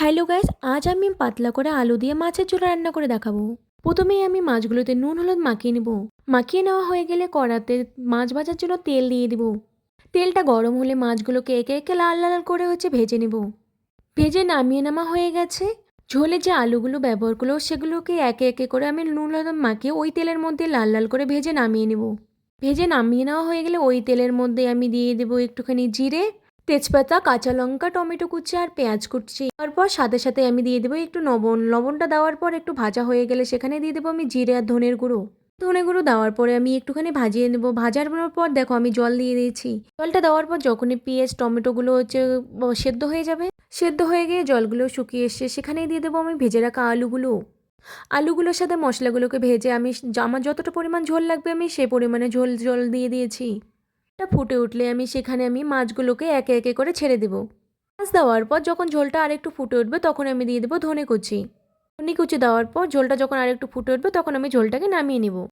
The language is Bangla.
হ্যালো গাইস, আজ আমি পাতলা করে আলু দিয়ে মাছের ঝোল রান্না করে দেখাবো। প্রথমেই আমি মাছগুলোতে নুন হলুদ মাখিয়ে নেব। মাখিয়ে নেওয়া হয়ে গেলে কড়াতে মাছ ভাজার জন্য তেল দিয়ে দিব। তেলটা গরম হলে মাছগুলোকে একে একে লাল লাল করে ভেজে নেব। ভেজে নামিয়ে নেওয়া হয়ে গেছে। ঝোলে যে আলুগুলো ব্যবহার করলো সেগুলোকে একে একে করে আমি নুন হলুদ মাখিয়ে ওই তেলের মধ্যে লাল লাল করে ভেজে নামিয়ে নেব। ভেজে নামিয়ে নেওয়া হয়ে গেলে ওই তেলের মধ্যে আমি দিয়ে দেবো একটুখানি জিরে, তেজপাতা, কাঁচা লঙ্কা, টমেটো কুচি আর পেঁয়াজ কুচি। তারপর সাথে সাথে আমি দিয়ে দেবো একটু লবণ। লবণটা দেওয়ার পর একটু ভাজা হয়ে গেলে সেখানে দিয়ে দেবো আমি জিরে আর ধনের গুঁড়ো। ধনে গুঁড়ো দেওয়ার পরে আমি একটুখানি ভাজিয়ে নেবো। ভাজার পর দেখো আমি জল দিয়ে দিয়েছি। জলটা দেওয়ার পর যখনই পেঁয়াজ টমেটোগুলো সেদ্ধ হয়ে যাবে, সেদ্ধ হয়ে গিয়ে জলগুলো শুকিয়ে এসছে, সেখানেই দিয়ে দেবো আমি ভেজে রাখা আলুগুলো। আলুগুলোর সাথে মশলাগুলোকে ভেজে আমার যতটা পরিমাণ ঝোল লাগবে আমি সেই পরিমাণে জল দিয়ে দিয়েছি। এটা ফুটে উঠলে সেখানে মাছগুলোকে একে একে করে ছেড়ে দেবো। মাছ দেওয়ার পর যখন ঝোলটা আরেকটু ফুটে উঠবে তখন আমি দিয়ে দেবো ধনে কুচি। ধনে কুচি দেওয়ার পর ঝোলটা যখন আরেকটু ফুটে উঠবে তখন আমি ঝোলটাকে নামিয়ে নেব।